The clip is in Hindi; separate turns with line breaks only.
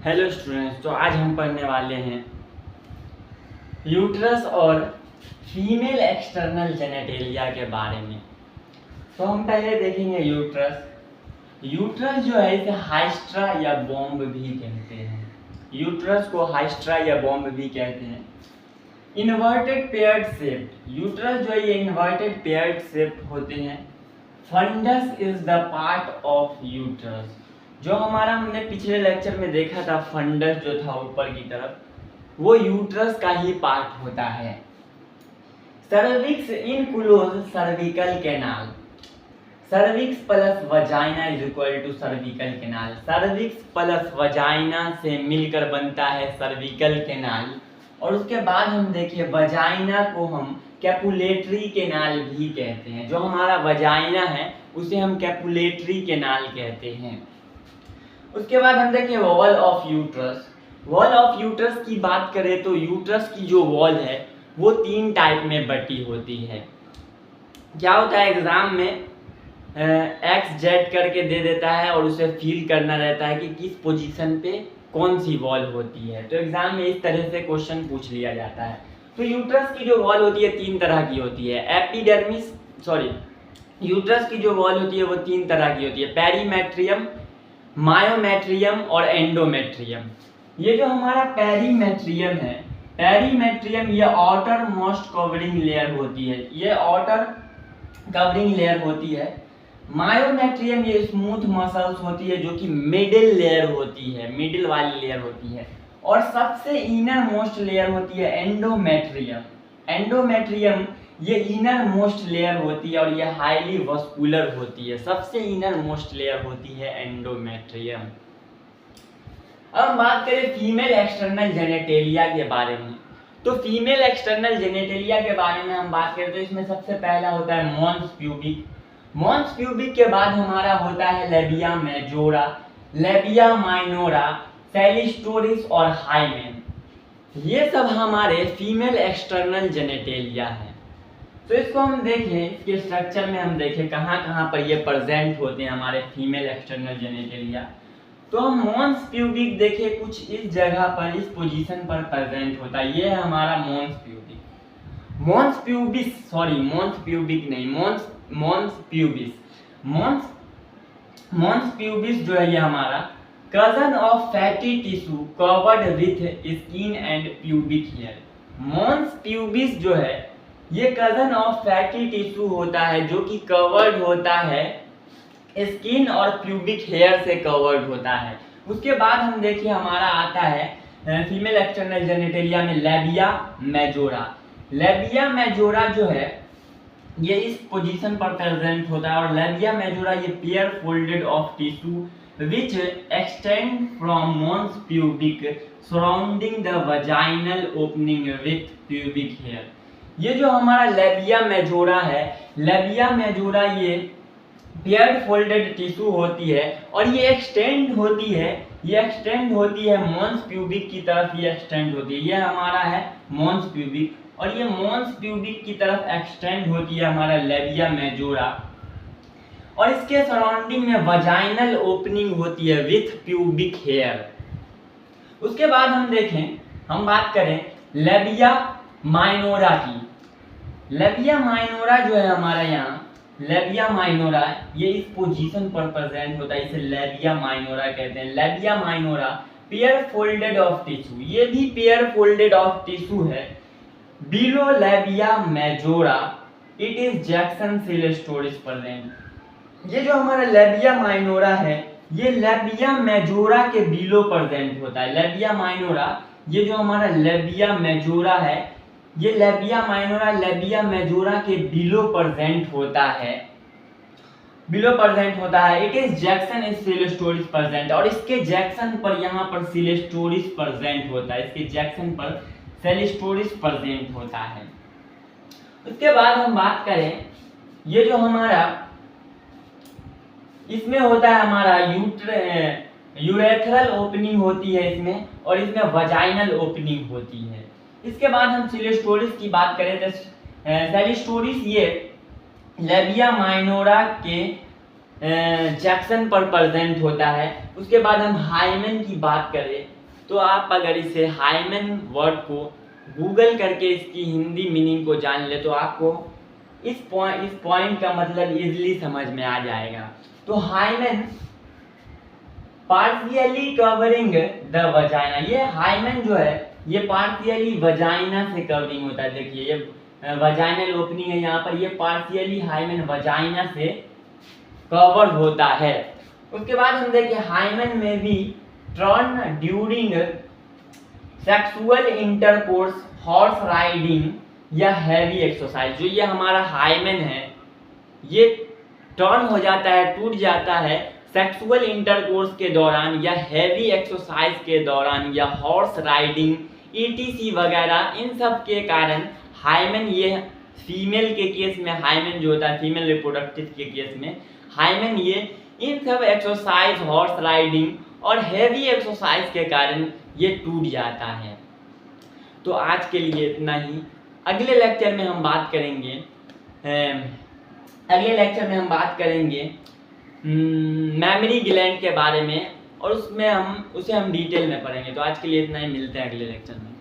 हेलो स्टूडेंट्स, तो आज हम पढ़ने वाले हैं यूट्रस और फीमेल एक्सटर्नल जेनेटेलिया के बारे में। तो हम पहले देखेंगे यूट्रस। यूट्रस जो है इसे हाइस्ट्रा या बॉम्ब भी कहते हैं। यूट्रस को हाइस्ट्रा या बॉम्ब भी कहते हैं। इन्वर्टेड पेयर्ड शेप्ड यूट्रस जो है ये इन्वर्टेड पेयर्ड शेप्ड होते हैं। Fundus is the part of uterus. जो हमारा हमने पिछले लेक्चर में देखा था, फंडस जो था ऊपर की तरफ, वो यूट्रस का ही पार्ट होता है। Cervix enclose cervical canal. Cervix plus vagina is equal to cervical canal. Cervix plus vagina से मिलकर बनता है सर्विकल कैनाल। और उसके बाद हम देखिए वजाइना को हम कैपुलेटरी कैनाल भी कहते हैं। जो हमारा वजाइना है उसे हम कैपुलेटरी कैनाल कहते हैं। उसके बाद हम देखिए wall of uterus. Wall of uterus की बात करें तो यूट्रस की जो वॉल है वो 3 टाइप में बटी होती है। क्या होता है, एग्जाम में एक्स जेड करके दे देता है और उसे फील करना रहता है कि किस पोजीशन पे कौन सी वॉल होती है। तो एग्जाम में इस तरह से क्वेश्चन पूछ लिया जाता है। तो यूट्रस की जो वॉल होती है 3 तरह की होती है। यूट्रस की जो वॉल होती है वो 3 तरह की होती है, पेरीमेट्रियम, मायोमेट्रियम और एंडोमेट्रियम। ये जो हमारा पेरीमेट्रियम है, पेरीमेट्रियम ये आउटर मोस्ट कवरिंग लेयर होती है, ये आउटर कवरिंग लेयर होती है। मायोमेट्रियम ये स्मूथ मसल्स होती है जो कि मिडिल लेयर होती है, मिडिल वाली लेयर होती है। और सबसे इनर मोस्ट लेयर होती है एंडोमेट्रियम। एंडोमेट्रियम ये इनर मोस्ट लेयर होती है और ये हाईली वस्कुलर होती है। सबसे इनर मोस्ट लेयर होती है एंडोमेट्रियम। अब हम बात करें फीमेल एक्सटर्नल जेनेटेलिया के बारे में। तो फीमेल एक्सटर्नल जेनेटेलिया के बारे में हम बात करें तो इसमें सबसे पहला होता है मॉन्स प्यूबिक। मॉन्स प्यूबिक के बाद हमारा होता है लेबिया मेजोरा, लेबिया माइनोरा, सेलिस्टोरिस और हाइमेन। ये सब हमारे फीमेल एक्सटर्नल जेनेटेलिया है। तो इसको हम देखें, इसके स्ट्रक्चर में हम देखें कहाँ कहाँ पर ये प्रेजेंट होते हैं हमारे फीमेल एक्सटर्नल जेनेटेलिया। तो हम मॉन्स प्यूबिक देखें, कुछ इस जगह पर, इस पोजीशन पर प्रेजेंट होता है। ये है हमारा मॉन्स प्यूबिक। मॉन्स प्यूबिस जो है ये हमारा cushion of fatty tissue covered with skin and pubic hair. Mons pubis जो है ये कजन ऑफ फैटी टिश्यू होता है जो कि कवर्ड होता है स्किन और प्यूबिक हेयर से कवर्ड होता है। उसके बाद हम देखिए हमारा आता है फीमेल एक्सटर्नल जेनेटेलिया में लेबिया मेजोरा। लेबिया मेजोरा जो है ये इस पोजीशन पर प्रेजेंट होता है और लेबिया मेजोरा ये pair folded of tissue which extend from mons pubic surrounding the vaginal opening with pubic hair। ये जो हमारा लेबिया मेजोरा है, लेबिया मेजोरा ये पेयर्ड फोल्डेड टिश्यू होती है और ये एक्सटेंड होती है मॉन्स प्यूबिक की तरफ। ये एक्सटेंड होती है, ये हमारा है मॉन्स प्यूबिक और ये मॉन्स प्यूबिक की तरफ एक्सटेंड होती है हमारा लेबिया मेजोरा। और इसके सराउंडिंग में वजाइनल ओपनिंग होती है विथ प्यूबिक हेयर। उसके बाद हम बात करें लेबिया माइनोरा की। लेबिया माइनोरा जो है हमारा यहाँ, लेबिया माइनोरा ये इस पोजीशन पर प्रेजेंट होता है, इसे लेबिया माइनोरा कहते हैं। Labia minora pair folded of tissue, ये भी पेयर फोल्डेड ऑफ टिश्यू है। Below labia majora it is Jackson clitoris present. ये जो हमारा लेबिया माइनोरा है ये लेबिया मेजोरा के बिलो प्रेजेंट होता है। लेबिया माइनोरा ये जो हमारा लेबिया मेजोरा है ये लेबिया माइनोरा लेबिया मेजोरा के बिलो प्रेजेंट होता है, it is Jackson is clitoris present. और इसके जैक्सन पर यहाँ पर सेलेस्टोरिस प्रेजेंट होता है, इसके जैक्सन पर सेलेस्टोरिस प्रेजेंट होता है। उसके बाद हम बात करें ये जो हमारा इसमें होता है हमारा यूरेथ्रल ओपनिंग होती है इसमें और इसमें वजाइनल ओपनिंग होती है। इसके बाद हम सेलेस्टोरिस की बात करें तो सेलेस्टोरिस ये लेबिया माइनोरा के जैक्सन पर प्रेजेंट होता है। उसके बाद हम हाइमेन की बात करें तो आप अगर इसे हाइमेन वर्ड को गूगल करके इसकी हिंदी मीनिंग को जान ले तो आपको इस पॉइंट का मतलब इजीली समझ में आ जाएगा। तो hymen partially covering the vagina, ये हाइमेन जो है ये पार्शियली वजाइना से कवरिंग होता है। देखिए ये वजाइनल ओपनिंग है यहाँ पर, ये पार्शियली हाइमेन वजाइना से कवर होता है। उसके बाद हम देखिए हाइमेन में भी turn during sexual intercourse, horse riding या हैवी एक्सरसाइज। जो ये हमारा हाइमेन है ये टर्न हो जाता है, टूट जाता है सेक्सुअल इंटरकोर्स के दौरान या हैवी एक्सरसाइज के दौरान या हॉर्स राइडिंग ईटीसी वगैरह, इन सब के कारण हाइमेन, ये फीमेल के केस में हाइमेन जो होता है, फीमेल रिप्रोडक्टिव के केस में हाइमेन ये इन सब एक्सरसाइज, हॉर्स राइडिंग और हैवी एक्सरसाइज के कारण ये टूट जाता है। तो आज के लिए इतना ही। अगले लेक्चर में हम बात करेंगे मेमोरी ग्लैंड के बारे में और उसे हम डिटेल में पढ़ेंगे। तो आज के लिए इतना ही, मिलते हैं अगले लेक्चर में।